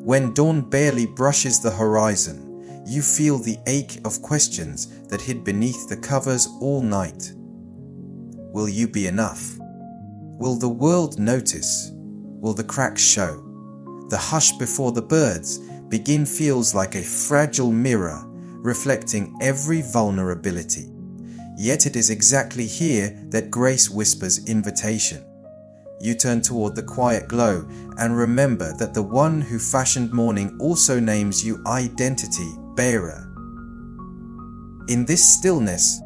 When dawn barely brushes the horizon, you feel the ache of questions that hid beneath the covers all night. Will you be enough? Will the world notice? Will the cracks show? The hush before the birds begin feels like a fragile mirror reflecting every vulnerability. Yet it is exactly here that grace whispers invitation. You turn toward the quiet glow and remember that the one who fashioned morning also names you identity bearer. In this stillness,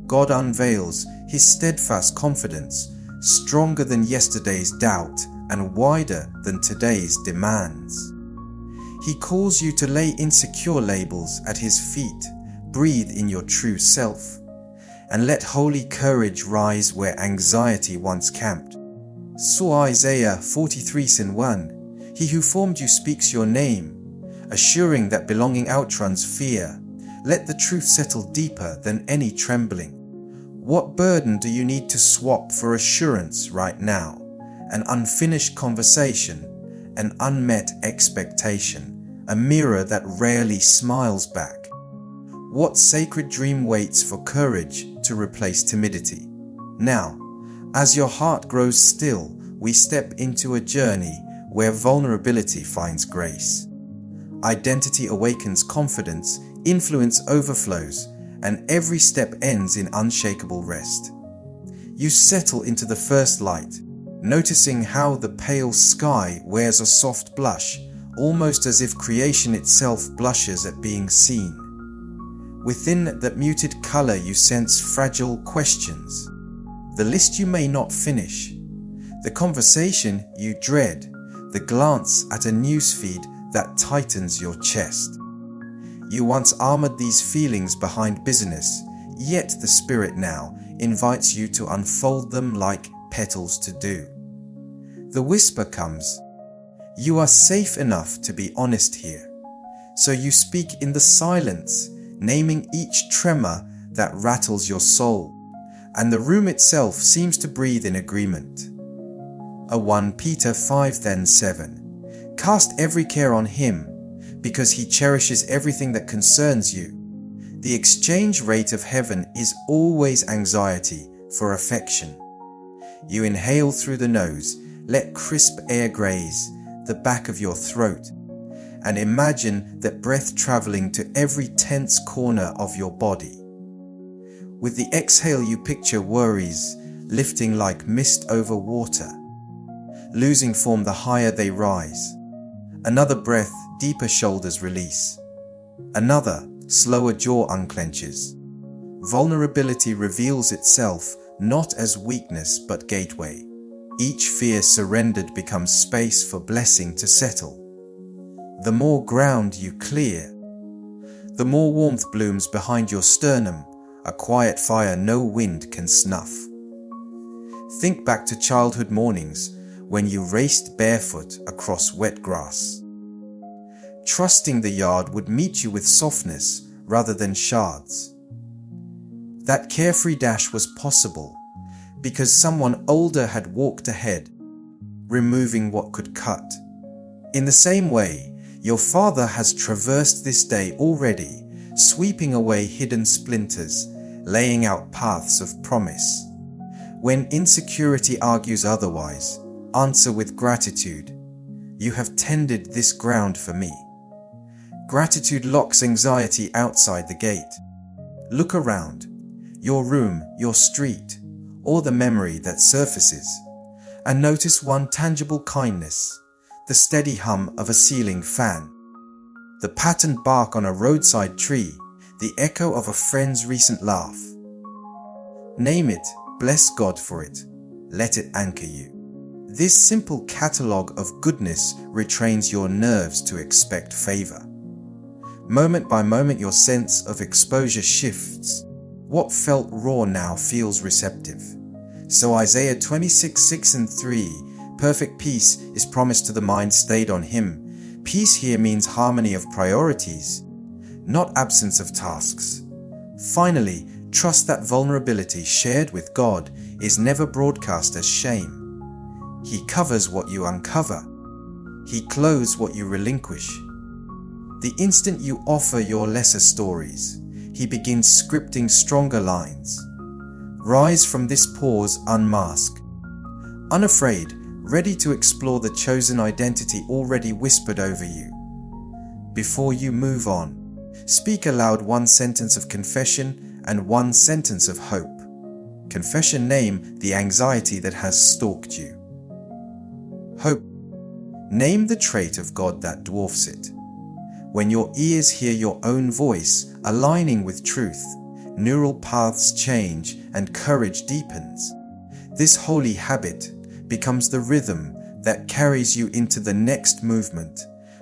God unveils his steadfast confidence, stronger than yesterday's doubt and wider than today's demands. He calls you to lay insecure labels at his feet, breathe in your true self, and let holy courage rise where anxiety once camped. So Isaiah 43:1, He who formed you speaks your name, assuring that belonging outruns fear. Let the truth settle deeper than any trembling. What burden do you need to swap for assurance right now? An unfinished conversation, an unmet expectation, a mirror that rarely smiles back. What sacred dream waits for courage to replace timidity? Now, as your heart grows still, we step into a journey where vulnerability finds grace. Identity awakens confidence, influence overflows, and every step ends in unshakable rest. You settle into the first light, noticing how the pale sky wears a soft blush, almost as if creation itself blushes at being seen. Within that muted color you sense fragile questions. The list you may not finish, the conversation you dread, the glance at a newsfeed that tightens your chest. You once armored these feelings behind busyness, yet the Spirit now invites you to unfold them like petals to do. The whisper comes, you are safe enough to be honest here. So you speak in the silence, naming each tremor that rattles your soul, and the room itself seems to breathe in agreement. 1 Peter 5:7. Cast every care on him, because he cherishes everything that concerns you. The exchange rate of heaven is always anxiety for affection. You inhale through the nose, let crisp air graze the back of your throat, and imagine that breath traveling to every tense corner of your body. With the exhale you picture worries lifting like mist over water, losing form the higher they rise. Another breath, deeper shoulders release. Another, slower jaw unclenches. Vulnerability reveals itself not as weakness but gateway. Each fear surrendered becomes space for blessing to settle. The more ground you clear, the more warmth blooms behind your sternum, a quiet fire no wind can snuff. Think back to childhood mornings when you raced barefoot across wet grass, trusting the yard would meet you with softness rather than shards. That carefree dash was possible because someone older had walked ahead, removing what could cut. In the same way, your Father has traversed this day already, sweeping away hidden splinters, laying out paths of promise. When insecurity argues otherwise, answer with gratitude. You have tended this ground for me. Gratitude locks anxiety outside the gate. Look around, your room, your street, or the memory that surfaces, and notice one tangible kindness, the steady hum of a ceiling fan, the patterned bark on a roadside tree, the echo of a friend's recent laugh. Name it, bless God for it, let it anchor you. This simple catalogue of goodness retrains your nerves to expect favor. Moment by moment your sense of exposure shifts. What felt raw now feels receptive. So Isaiah 26:6-3, perfect peace is promised to the mind stayed on Him. Peace here means harmony of priorities, not absence of tasks. Finally, trust that vulnerability shared with God is never broadcast as shame. He covers what you uncover. He clothes what you relinquish. The instant you offer your lesser stories, He begins scripting stronger lines. Rise from this pause unmasked, unafraid, ready to explore the chosen identity already whispered over you. Before you move on, speak aloud one sentence of confession and one sentence of hope. Confession: name the anxiety that has stalked you. Hope: name the trait of God that dwarfs it. When your ears hear your own voice aligning with truth, neural paths change and courage deepens. This holy habit becomes the rhythm that carries you into the next movement,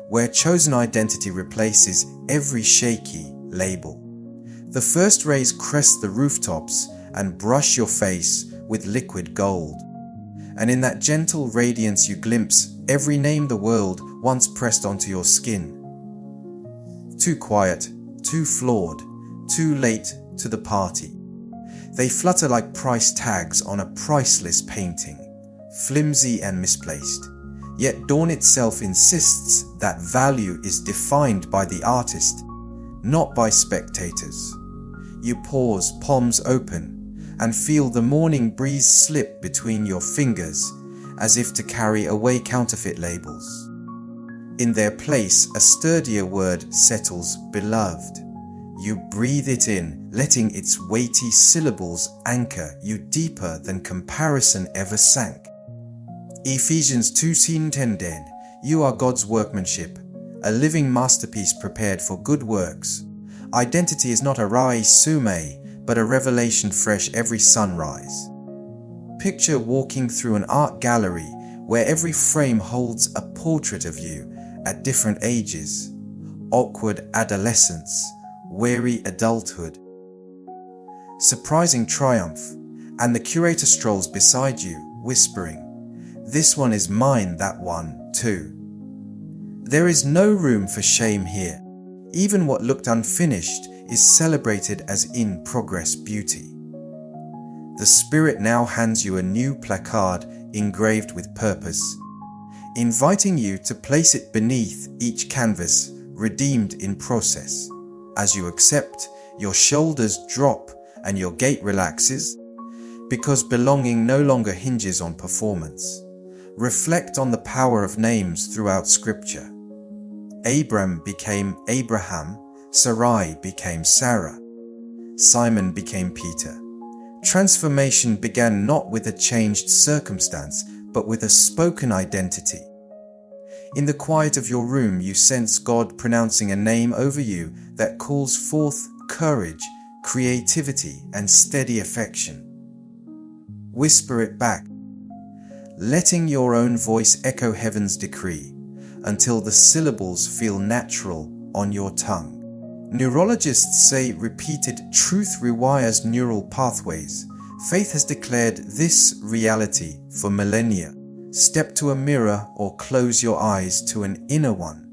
where chosen identity replaces every shaky label. The first rays crest the rooftops and brush your face with liquid gold. And in that gentle radiance you glimpse every name the world once pressed onto your skin. Too quiet, too flawed, too late to the party. They flutter like price tags on a priceless painting, flimsy and misplaced. Yet dawn itself insists that value is defined by the artist, not by spectators. You pause, palms open, and feel the morning breeze slip between your fingers as if to carry away counterfeit labels. In their place, a sturdier word settles: beloved. You breathe it in, letting its weighty syllables anchor you deeper than comparison ever sank. Ephesians 2:10. You are God's workmanship, a living masterpiece prepared for good works. Identity is not a rai sume, but a revelation fresh every sunrise. Picture walking through an art gallery where every frame holds a portrait of you at different ages: awkward adolescence, weary adulthood, surprising triumph, and the curator strolls beside you, whispering, "This one is mine, that one, too." There is no room for shame here. Even what looked unfinished is celebrated as in-progress beauty. The Spirit now hands you a new placard engraved with purpose, inviting you to place it beneath each canvas, redeemed in process. As you accept, your shoulders drop and your gait relaxes, because belonging no longer hinges on performance. Reflect on the power of names throughout Scripture. Abram became Abraham, Sarai became Sarah, Simon became Peter. Transformation began not with a changed circumstance, but with a spoken identity. In the quiet of your room, you sense God pronouncing a name over you that calls forth courage, creativity, and steady affection. Whisper it back, letting your own voice echo heaven's decree until the syllables feel natural on your tongue. Neurologists say repeated truth rewires neural pathways. Faith has declared this reality for millennia. Step to a mirror or close your eyes to an inner one.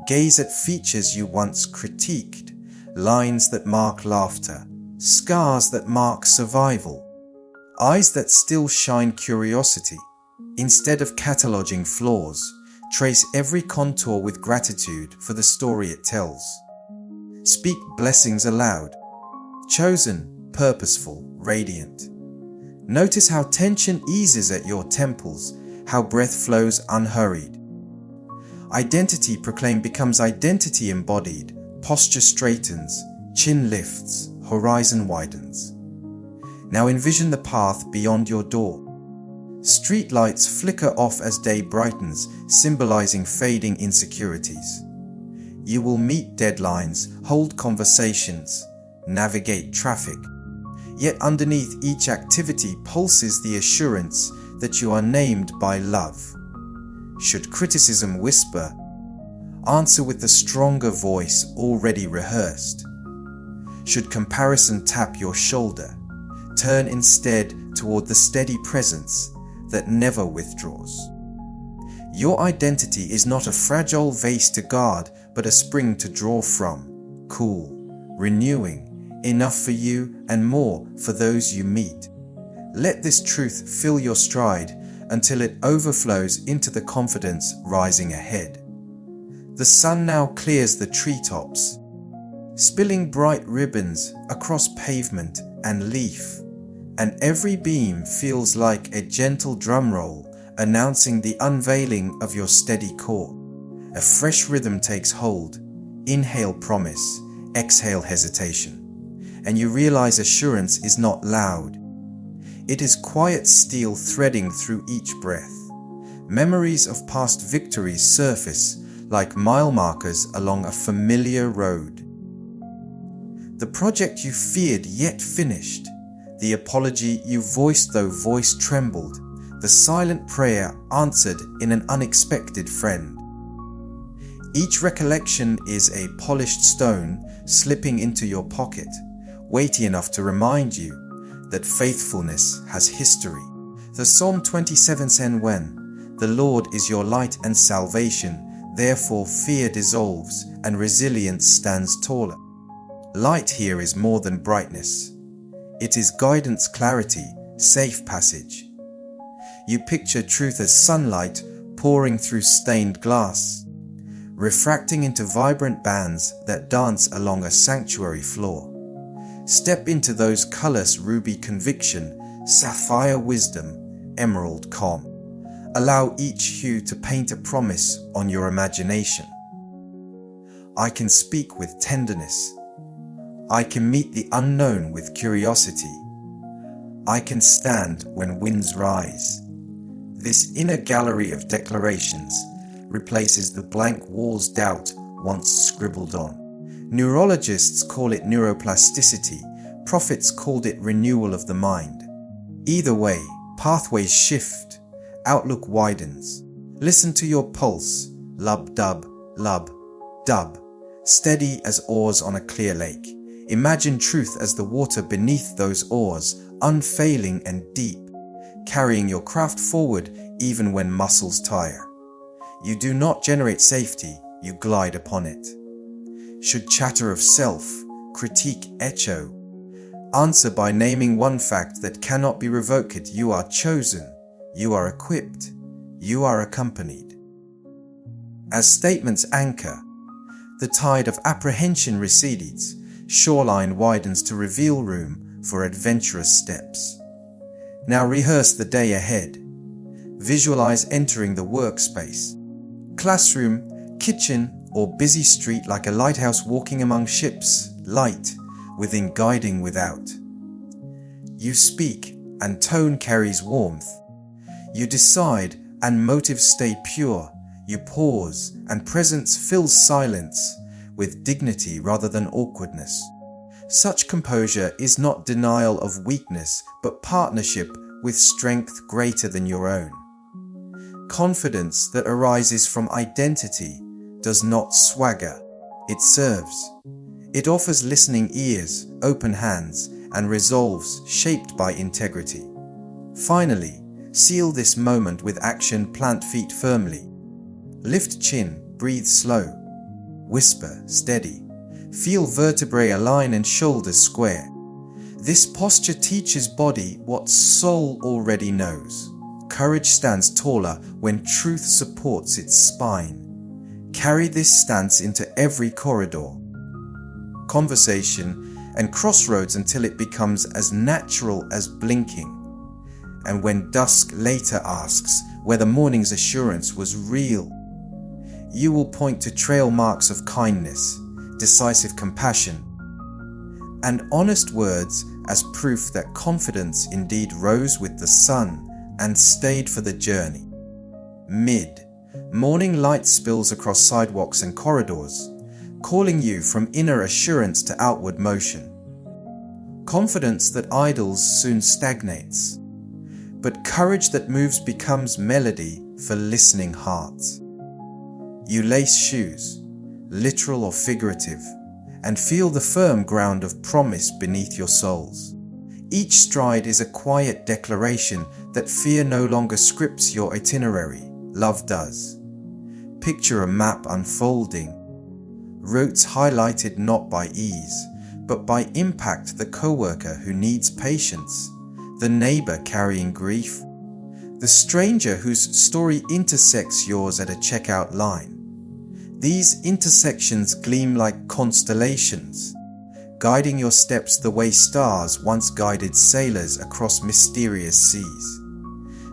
Gaze at features you once critiqued, lines that mark laughter, scars that mark survival, eyes that still shine curiosity. Instead of cataloging flaws, trace every contour with gratitude for the story it tells. Speak blessings aloud. Chosen, purposeful, radiant. Notice how tension eases at your temples, how breath flows unhurried. Identity proclaimed becomes identity embodied. Posture straightens, chin lifts, horizon widens. Now envision the path beyond your door. Street lights flicker off as day brightens, symbolizing fading insecurities. You will meet deadlines, hold conversations, navigate traffic. Yet underneath each activity pulses the assurance that you are named by love. Should criticism whisper, answer with the stronger voice already rehearsed. Should comparison tap your shoulder, turn instead toward the steady presence that never withdraws. Your identity is not a fragile vase to guard, but a spring to draw from, cool, renewing, enough for you and more for those you meet. Let this truth fill your stride, until it overflows into the confidence rising ahead. The sun now clears the treetops, spilling bright ribbons across pavement and leaf, and every beam feels like a gentle drum roll announcing the unveiling of your steady core. A fresh rhythm takes hold. Inhale promise, exhale hesitation, and you realize assurance is not loud. It is quiet steel threading through each breath. Memories of past victories surface like mile markers along a familiar road. The project you feared yet finished, the apology you voiced though voice trembled, the silent prayer answered in an unexpected friend. Each recollection is a polished stone slipping into your pocket, weighty enough to remind you that faithfulness has history. The Psalm 27 says, "When the Lord is your light and salvation, therefore fear dissolves and resilience stands taller." Light here is more than brightness. It is guidance, clarity, safe passage. You picture truth as sunlight pouring through stained glass, refracting into vibrant bands that dance along a sanctuary floor. Step into those colors: ruby conviction, sapphire wisdom, emerald calm. Allow each hue to paint a promise on your imagination. I can speak with tenderness. I can meet the unknown with curiosity. I can stand when winds rise. This inner gallery of declarations replaces the blank walls doubt once scribbled on. Neurologists call it neuroplasticity. Prophets called it renewal of the mind. Either way, pathways shift, outlook widens. Listen to your pulse, lub-dub, lub-dub, steady as oars on a clear lake. Imagine truth as the water beneath those oars, unfailing and deep, carrying your craft forward even when muscles tire. You do not generate safety, you glide upon it. Should chatter of self, critique echo, answer by naming one fact that cannot be revoked: you are chosen, you are equipped, you are accompanied. As statements anchor, the tide of apprehension recedes, shoreline widens to reveal room for adventurous steps. Now rehearse the day ahead. Visualize entering the workspace, classroom, kitchen, or busy street like a lighthouse walking among ships, light within guiding without. You speak and tone carries warmth. You decide and motives stay pure. You pause and presence fills silence with dignity rather than awkwardness. Such composure is not denial of weakness, but partnership with strength greater than your own. Confidence that arises from identity does not swagger, it serves. It offers listening ears, open hands, and resolves shaped by integrity. Finally, seal this moment with action. Plant feet firmly. Lift chin, breathe slow. Whisper, steady. Feel vertebrae align and shoulders square. This posture teaches body what soul already knows. Courage stands taller when truth supports its spine. Carry this stance into every corridor, conversation, and crossroads until it becomes as natural as blinking. And when dusk later asks whether morning's assurance was real, you will point to trail marks of kindness, decisive compassion, and honest words as proof that confidence indeed rose with the sun and stayed for the journey. Morning light spills across sidewalks and corridors, calling you from inner assurance to outward motion. Confidence that idles soon stagnates, but courage that moves becomes melody for listening hearts. You lace shoes, literal or figurative, and feel the firm ground of promise beneath your soles. Each stride is a quiet declaration that fear no longer scripts your itinerary, love does. Picture a map unfolding, routes highlighted not by ease, but by impact. The coworker who needs patience, the neighbor carrying grief, the stranger whose story intersects yours at a checkout line. These intersections gleam like constellations, guiding your steps the way stars once guided sailors across mysterious seas.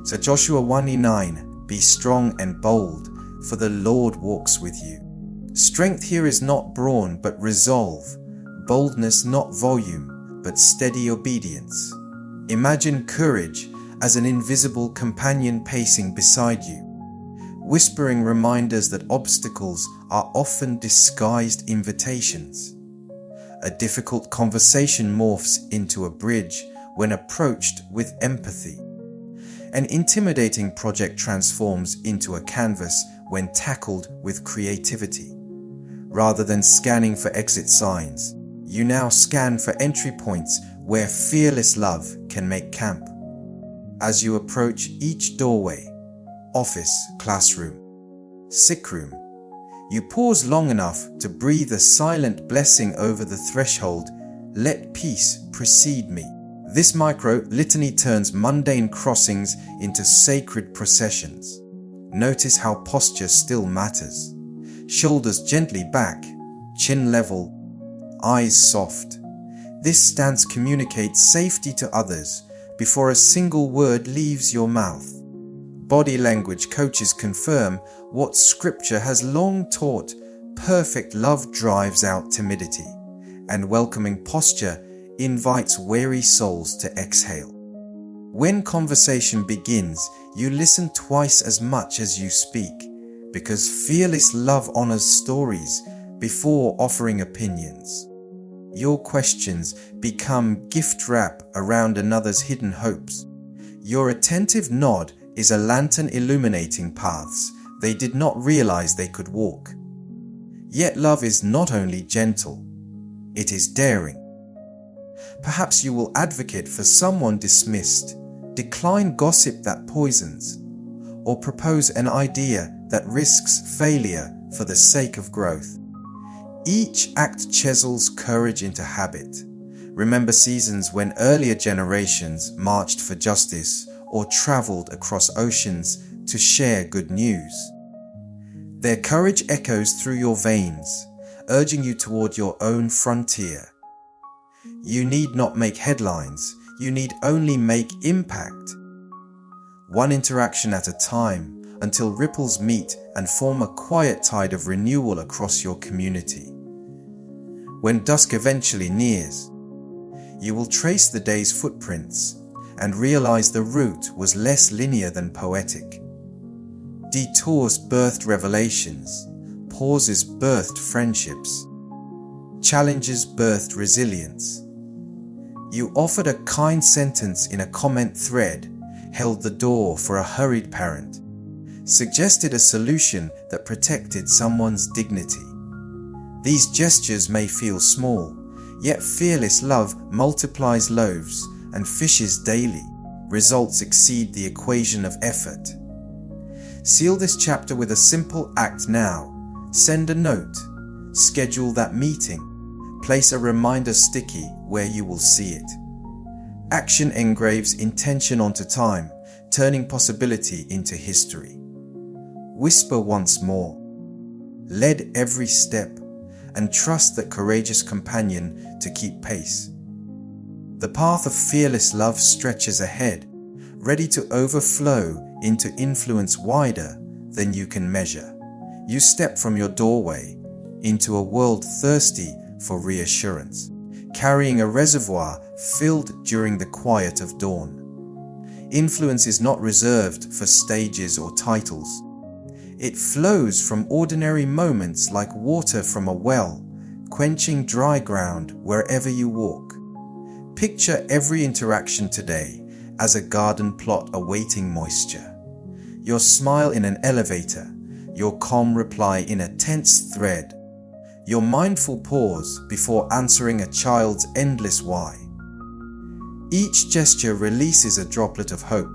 So Joshua 1:9, be strong and bold, for the Lord walks with you. Strength here is not brawn but resolve, boldness not volume but steady obedience. Imagine courage as an invisible companion pacing beside you, whispering reminders that obstacles are often disguised invitations. A difficult conversation morphs into a bridge when approached with empathy. An intimidating project transforms into a canvas when tackled with creativity. Rather than scanning for exit signs, you now scan for entry points where fearless love can make camp. As you approach each doorway, office, classroom, sick room, you pause long enough to breathe a silent blessing over the threshold. Let peace precede me. This micro-litany turns mundane crossings into sacred processions. Notice how posture still matters. Shoulders gently back, chin level, eyes soft. This stance communicates safety to others before a single word leaves your mouth. Body language coaches confirm what Scripture has long taught: perfect love drives out timidity, and welcoming posture invites weary souls to exhale. When conversation begins, you listen twice as much as you speak, because fearless love honors stories before offering opinions. Your questions become gift wrap around another's hidden hopes. Your attentive nod is a lantern illuminating paths they did not realize they could walk. Yet love is not only gentle, it is daring. Perhaps you will advocate for someone dismissed, decline gossip that poisons, or propose an idea that risks failure for the sake of growth. Each act chisels courage into habit. Remember seasons when earlier generations marched for justice or traveled across oceans to share good news. Their courage echoes through your veins, urging you toward your own frontier. You need not make headlines, you need only make impact. One interaction at a time, until ripples meet and form a quiet tide of renewal across your community. When dusk eventually nears, you will trace the day's footprints and realize the route was less linear than poetic. Detours birthed revelations, pauses birthed friendships, challenges birthed resilience. You offered a kind sentence in a comment thread, held the door for a hurried parent, suggested a solution that protected someone's dignity. These gestures may feel small, yet fearless love multiplies loaves and fishes daily. Results exceed the equation of effort. Seal this chapter with a simple act now. Send a note, schedule that meeting, place a reminder sticky where you will see it. Action engraves intention onto time, turning possibility into history. Whisper once more, lead every step, and trust that courageous companion to keep pace. The path of fearless love stretches ahead, ready to overflow into influence wider than you can measure. You step from your doorway into a world thirsty for reassurance, carrying a reservoir filled during the quiet of dawn. Influence is not reserved for stages or titles. It flows from ordinary moments like water from a well, quenching dry ground wherever you walk. Picture every interaction today as a garden plot awaiting moisture. Your smile in an elevator, your calm reply in a tense thread, your mindful pause before answering a child's endless why. Each gesture releases a droplet of hope,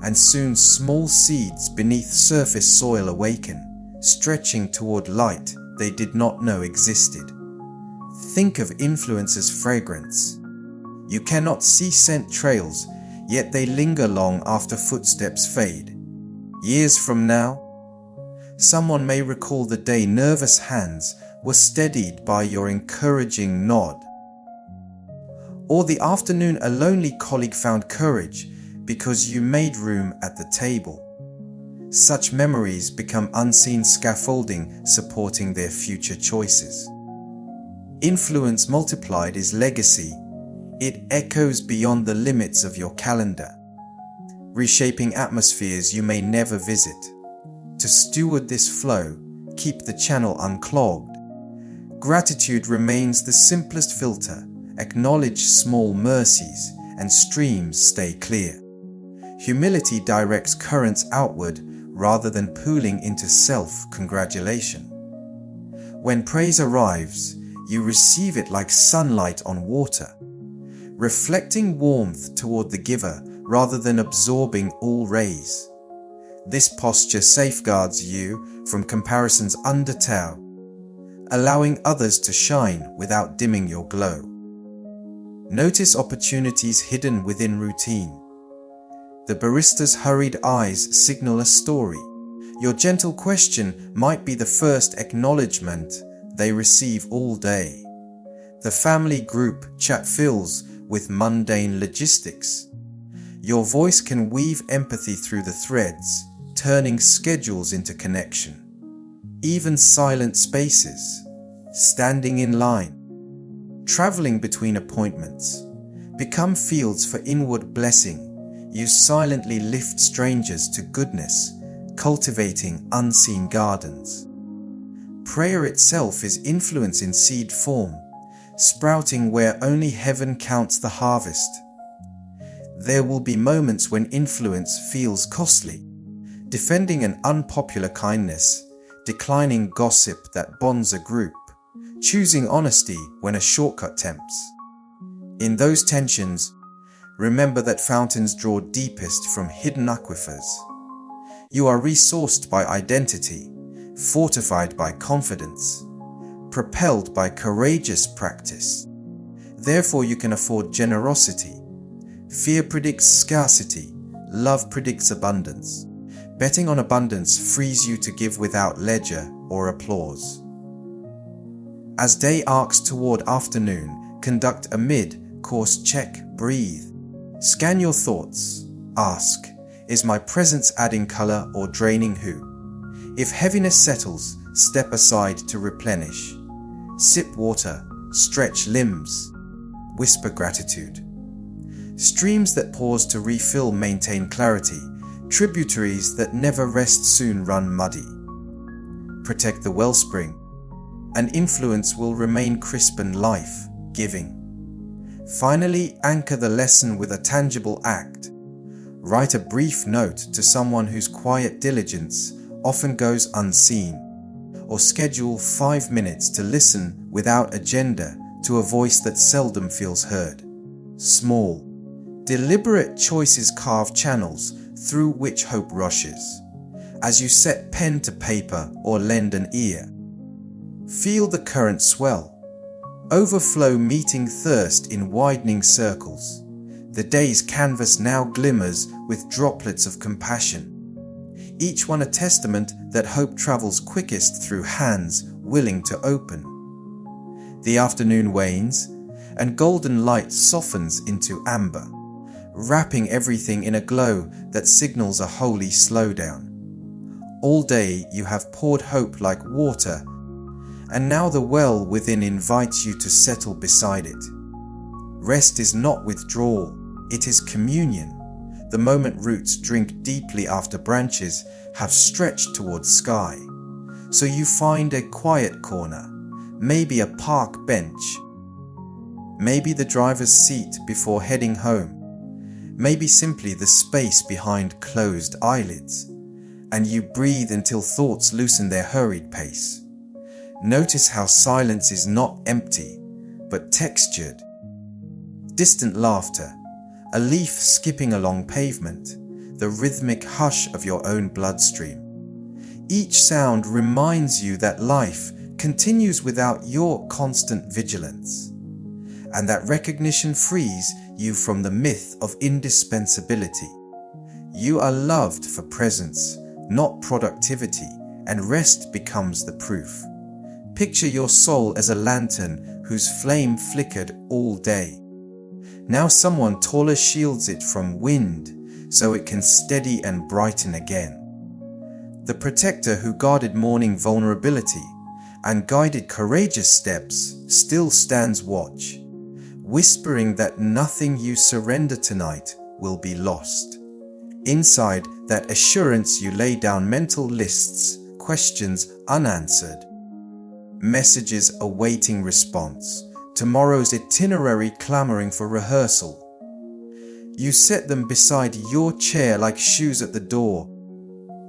and soon small seeds beneath surface soil awaken, stretching toward light they did not know existed. Think of influence as fragrance. You cannot see scent trails, yet they linger long after footsteps fade. Years from now, someone may recall the day nervous hands were steadied by your encouraging nod. Or the afternoon a lonely colleague found courage because you made room at the table. Such memories become unseen scaffolding supporting their future choices. Influence multiplied is legacy. It echoes beyond the limits of your calendar, reshaping atmospheres you may never visit. To steward this flow, keep the channel unclogged. Gratitude remains the simplest filter. Acknowledge small mercies, and streams stay clear. Humility directs currents outward rather than pooling into self-congratulation. When praise arrives, you receive it like sunlight on water, reflecting warmth toward the giver rather than absorbing all rays. This posture safeguards you from comparison's undertow, allowing others to shine without dimming your glow. Notice opportunities hidden within routine. The barista's hurried eyes signal a story. Your gentle question might be the first acknowledgement they receive all day. The family group chat fills with mundane logistics. Your voice can weave empathy through the threads, turning schedules into connection. Even silent spaces, standing in line, traveling between appointments, become fields for inward blessing. You silently lift strangers to goodness, cultivating unseen gardens. Prayer itself is influence in seed form, sprouting where only heaven counts the harvest. There will be moments when influence feels costly, defending an unpopular kindness, declining gossip that bonds a group, choosing honesty when a shortcut tempts. In those tensions, remember that fountains draw deepest from hidden aquifers. You are resourced by identity, fortified by confidence, propelled by courageous practice. Therefore, you can afford generosity. Fear predicts scarcity, love predicts abundance. Betting on abundance frees you to give without ledger or applause. As day arcs toward afternoon, conduct a mid-course check, breathe. Scan your thoughts. Ask, is my presence adding color or draining who? If heaviness settles, step aside to replenish. Sip water, stretch limbs, whisper gratitude. Streams that pause to refill maintain clarity. Tributaries that never rest soon run muddy. Protect the wellspring, and influence will remain crisp and life-giving. Finally, anchor the lesson with a tangible act. Write a brief note to someone whose quiet diligence often goes unseen, or schedule 5 minutes to listen without agenda to a voice that seldom feels heard. Small, deliberate choices carve channels through which hope rushes. As you set pen to paper or lend an ear, feel the current swell. Overflow meeting thirst in widening circles. The day's canvas now glimmers with droplets of compassion, each one a testament that hope travels quickest through hands willing to open. The afternoon wanes, and golden light softens into amber, wrapping everything in a glow that signals a holy slowdown. All day you have poured hope like water, and now the well within invites you to settle beside it. Rest is not withdrawal, it is communion. The moment roots drink deeply after branches have stretched towards sky. So you find a quiet corner, maybe a park bench, maybe the driver's seat before heading home, maybe simply the space behind closed eyelids, and you breathe until thoughts loosen their hurried pace. Notice how silence is not empty, but textured. Distant laughter, a leaf skipping along pavement, the rhythmic hush of your own bloodstream. Each sound reminds you that life continues without your constant vigilance, and that recognition frees you from the myth of indispensability. You are loved for presence, not productivity, and rest becomes the proof. Picture your soul as a lantern whose flame flickered all day. Now someone taller shields it from wind so it can steady and brighten again. The protector who guarded morning vulnerability and guided courageous steps still stands watch, whispering that nothing you surrender tonight will be lost. Inside that assurance you lay down mental lists, questions unanswered, messages awaiting response, tomorrow's itinerary clamoring for rehearsal. You set them beside your chair like shoes at the door,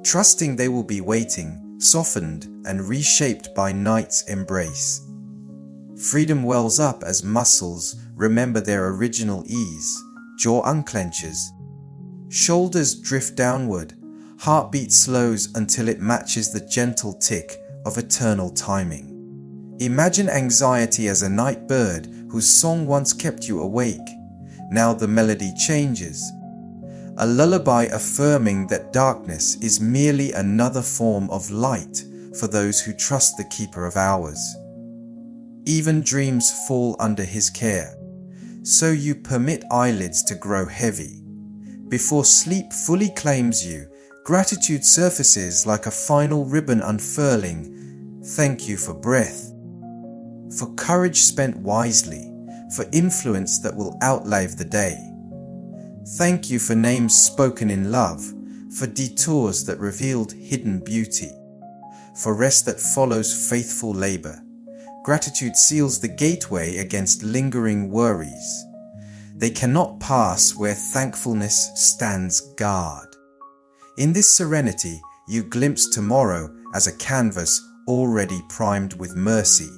trusting they will be waiting, softened and reshaped by night's embrace. Freedom wells up as muscles remember their original ease, jaw unclenches, shoulders drift downward, heartbeat slows until it matches the gentle tick of eternal timing. Imagine anxiety as a night bird whose song once kept you awake. Now the melody changes, a lullaby affirming that darkness is merely another form of light for those who trust the keeper of hours. Even dreams fall under his care, so you permit eyelids to grow heavy. Before sleep fully claims you, gratitude surfaces like a final ribbon unfurling. Thank you for breath, for courage spent wisely, for influence that will outlive the day. Thank you for names spoken in love, for detours that revealed hidden beauty, for rest that follows faithful labor. Gratitude seals the gateway against lingering worries. They cannot pass where thankfulness stands guard. In this serenity, you glimpse tomorrow as a canvas already primed with mercy,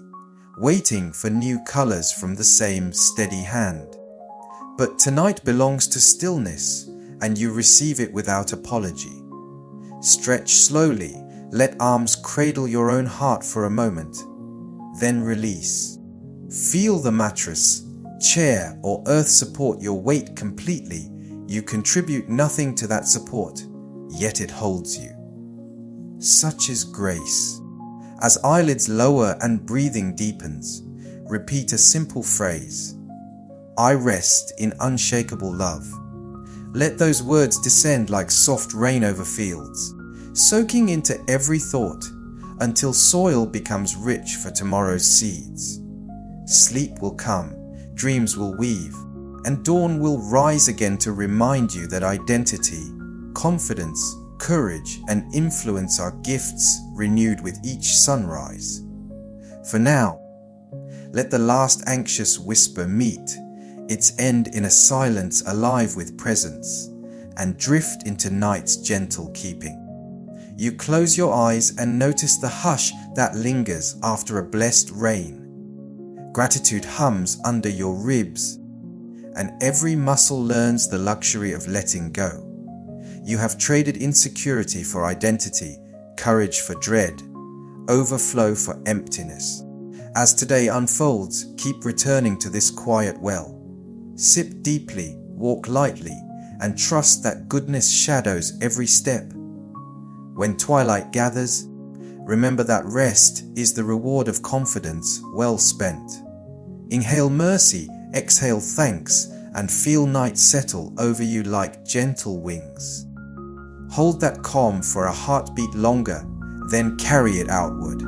waiting for new colors from the same steady hand. But tonight belongs to stillness, and you receive it without apology. Stretch slowly, let arms cradle your own heart for a moment, then release. Feel the mattress, chair, or earth support your weight completely. You contribute nothing to that support, yet it holds you. Such is grace. As eyelids lower and breathing deepens, repeat a simple phrase. I rest in unshakable love. Let those words descend like soft rain over fields, soaking into every thought until soil becomes rich for tomorrow's seeds. Sleep will come, dreams will weave, and dawn will rise again to remind you that identity, confidence, courage, and influence are gifts renewed with each sunrise. For now, let the last anxious whisper meet its end in a silence alive with presence, and drift into night's gentle keeping. You close your eyes and notice the hush that lingers after a blessed rain. Gratitude hums under your ribs, and every muscle learns the luxury of letting go. You have traded insecurity for identity, courage for dread, overflow for emptiness. As today unfolds, keep returning to this quiet well. Sip deeply, walk lightly, and trust that goodness shadows every step. When twilight gathers, remember that rest is the reward of confidence well spent. Inhale mercy, exhale thanks, and feel night settle over you like gentle wings. Hold that calm for a heartbeat longer, then carry it outward.